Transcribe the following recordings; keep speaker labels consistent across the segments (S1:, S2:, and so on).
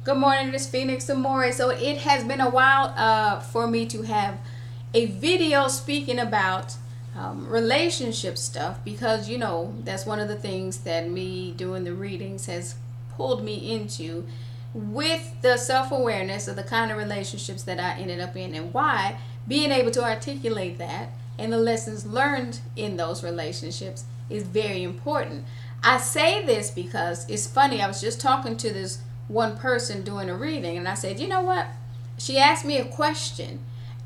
S1: Good morning, it's Phoenix Amore. So it has been a while for me to have a video speaking about relationship stuff because that's one of the things that me doing the readings has pulled me into with the self-awareness of the kind of relationships that I ended up in and why being able to articulate that and the lessons learned in those relationships is very important. I say this because it's funny. I was just talking to this one person doing a reading and I said, you know what? She asked me a question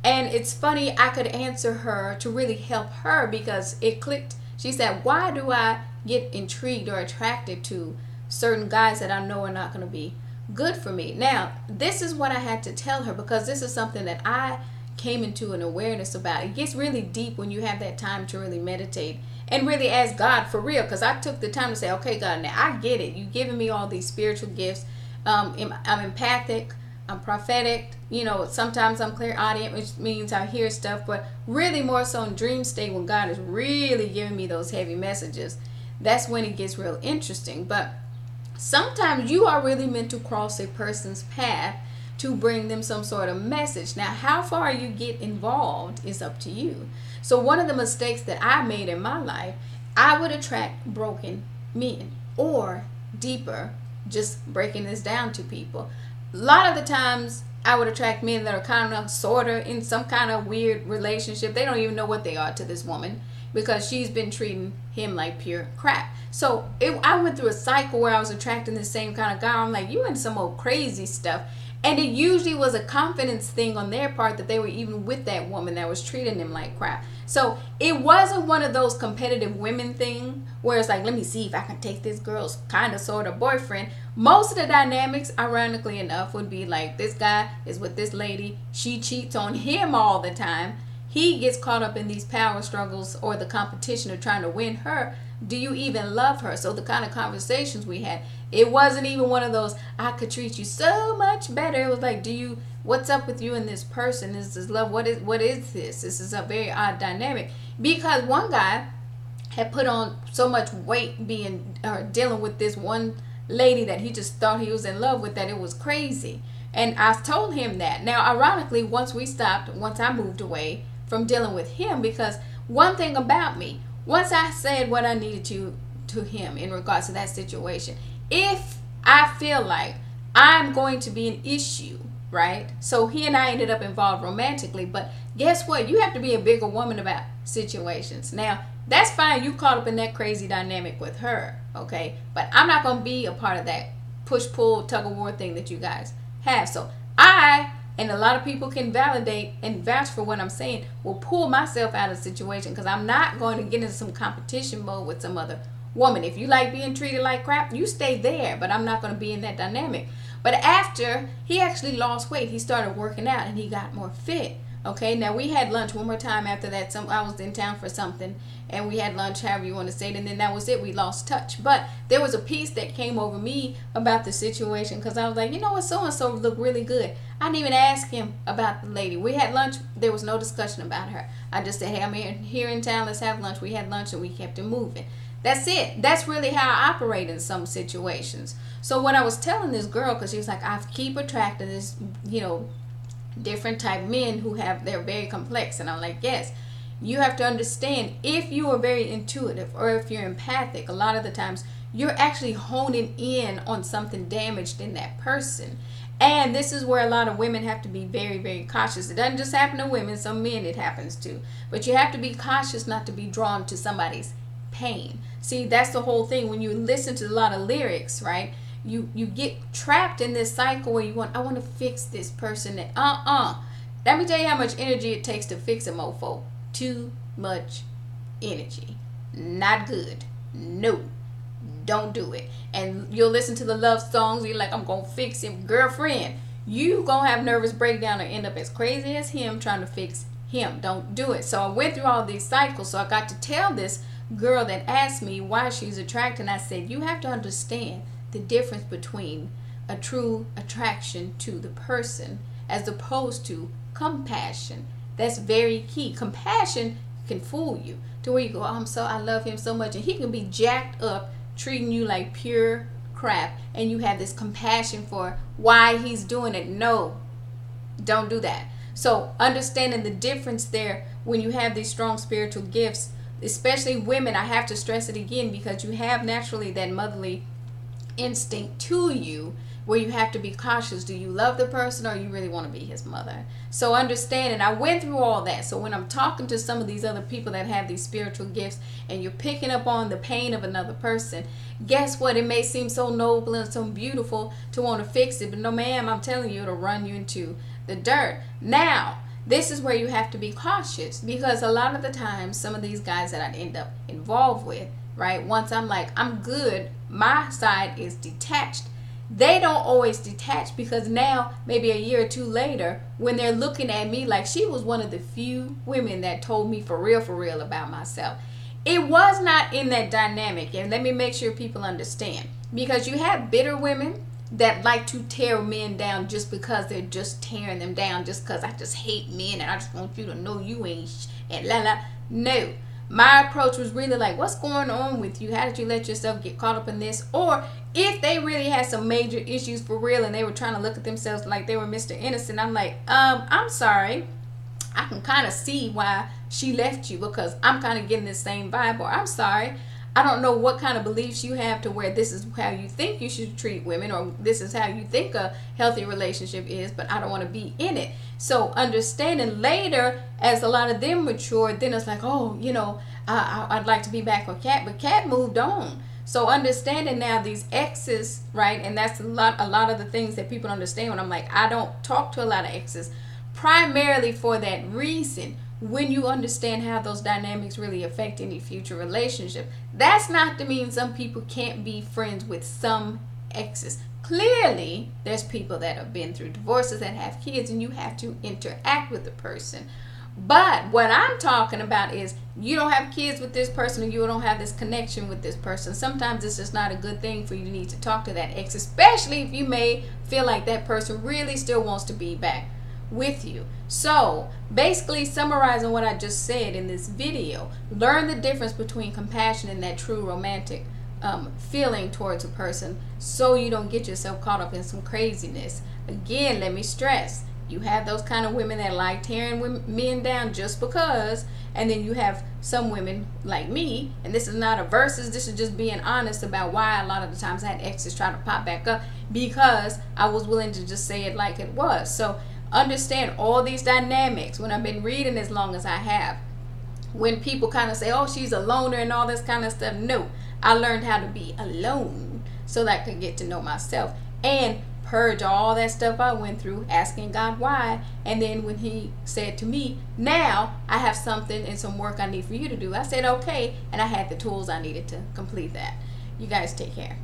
S1: and it's funny I could answer her to really help her because it clicked. She said, why do I get intrigued or attracted to certain guys that I know are not going to be good for me? Now, this is what I had to tell her because this is something that I came into an awareness about. It gets really deep when you have that time to really meditate and really ask God for real, because I took the time to say, okay, God, now I get it. You've given me all these spiritual gifts. I'm empathic, I'm prophetic, sometimes I'm clairaudient, which means I hear stuff, but really more so in dream state when God is really giving me those heavy messages. That's when it gets real interesting. But sometimes you are really meant to cross a person's path to bring them some sort of message. Now, how far you get involved is up to you. So one of the mistakes that I made in my life, I would attract broken men, or deeper, just breaking this down to people. A lot of the times I would attract men that are kind of sort of in some kind of weird relationship. They don't even know what they are to this woman because she's been treating him like pure crap. So I went through a cycle where I was attracting the same kind of guy. I'm like, you in some old crazy stuff. And it usually was a confidence thing on their part that they were even with that woman that was treating them like crap. So it wasn't one of those competitive women thing where it's like, let me see if I can take this girl's kind of sort of boyfriend. Most of the dynamics, ironically enough, would be like this guy is with this lady. She cheats on him all the time. He gets caught up in these power struggles or the competition of trying to win her. Do you even love her? So the kind of conversations we had, it wasn't even one of those, I could treat you so much better. It was like, what's up with you and this person? Is this love? What is this? This is a very odd dynamic. Because one guy had put on so much weight dealing with this one lady that he just thought he was in love with, that it was crazy. And I told him that. Now, ironically, once I moved away from dealing with him, because one thing about me, once I said what I needed to him in regards to that situation, if I feel like I'm going to be an issue, right? So he and I ended up involved romantically, but guess what? You have to be a bigger woman about situations. Now, that's fine. You caught up in that crazy dynamic with her, okay? But I'm not going to be a part of that push-pull, tug-of-war thing that you guys have. So and a lot of people can validate and vouch for what I'm saying, will pull myself out of the situation because I'm not going to get into some competition mode with some other woman. If you like being treated like crap, you stay there, but I'm not going to be in that dynamic. But after he actually lost weight, he started working out and he got more fit. Okay, now we had lunch one more time after that. I was in town for something and we had lunch, however you want to say it, and then that was it. We lost touch. But there was a piece that came over me about the situation because I was like, you know what, so-and-so looked really good. I didn't even ask him about the lady. We had lunch. There was no discussion about her. I just said, hey, I'm here in town. Let's have lunch. We had lunch and we kept it moving. That's it. That's really how I operate in some situations. So what I was telling this girl, because she was like, I keep attracting this, different type men they're very complex. And I'm like, yes, you have to understand, if you are very intuitive or if you're empathic, a lot of the times you're actually honing in on something damaged in that person. And this is where a lot of women have to be very, very cautious. It doesn't just happen to women, some men it happens to. But you have to be cautious not to be drawn to somebody's pain. See, that's the whole thing. When you listen to a lot of lyrics, right? You get trapped in this cycle where I want to fix this person. Let me tell you how much energy it takes to fix a mofo. Too much energy. Not good. No. Don't do it. And you'll listen to the love songs. You're like, I'm going to fix him. Girlfriend, you going to have nervous breakdown or end up as crazy as him trying to fix him. Don't do it. So I went through all these cycles. So I got to tell this girl that asked me why she's attracted. I said, you have to understand the difference between a true attraction to the person as opposed to compassion. That's very key. Compassion can fool you to where you go, I love him so much, and he can be jacked up treating you like pure crap and you have this compassion for why he's doing it. No, don't do that. So understanding the difference there when you have these strong spiritual gifts, especially women, I have to stress it again because you have naturally that motherly instinct to you where you have to be cautious. Do you love the person or you really want to be his mother? So understand, and I went through all that. So when I'm talking to some of these other people that have these spiritual gifts and you're picking up on the pain of another person, guess what? It may seem so noble and so beautiful to want to fix it, but no ma'am, I'm telling you, it'll run you into the dirt. Now, this is where you have to be cautious because a lot of the times some of these guys that I end up involved with, right, once I'm like, I'm good, my side is detached. They don't always detach because now maybe a year or two later when they're looking at me like she was one of the few women that told me for real about myself. It was not in that dynamic, and let me make sure people understand, because you have bitter women that like to tear men down just because they're just tearing them down just because I just hate men and I just want you to know you ain't and la la. No. My approach was really like, what's going on with you? How did you let yourself get caught up in this? Or if they really had some major issues for real and they were trying to look at themselves like they were Mr. Innocent, I'm like, I'm sorry. I can kind of see why she left you because I'm kind of getting the same vibe. Or I'm sorry, I don't know what kind of beliefs you have to where this is how you think you should treat women or this is how you think a healthy relationship is, but I don't want to be in it. So understanding later as a lot of them matured, then it's like, oh, you know, I'd like to be back with Kat, but Kat moved on. So understanding now these exes, right, and that's a lot of the things that people understand when I'm like, I don't talk to a lot of exes, primarily for that reason. When you understand how those dynamics really affect any future relationship, that's not to mean some people can't be friends with some exes. Clearly, there's people that have been through divorces that have kids and you have to interact with the person. But what I'm talking about is you don't have kids with this person or you don't have this connection with this person. Sometimes it's just not a good thing for you to need to talk to that ex, especially if you may feel like that person really still wants to be back with you. So basically summarizing what I just said in this video, learn the difference between compassion and that true romantic feeling towards a person so you don't get yourself caught up in some craziness. Again, let me stress, you have those kind of women that like tearing men down just because, and then you have some women like me, and this is not a versus, this is just being honest about why a lot of the times I had exes try to pop back up because I was willing to just say it like it was. So understand all these dynamics. When I've been reading as long as I have, when people kind of say, oh, she's a loner and all this kind of stuff, no, I learned how to be alone so that I could get to know myself and purge all that stuff I went through, asking God why. And then when he said to me, now I have something and some work I need for you to do, I said okay, and I had the tools I needed to complete that. You guys take care.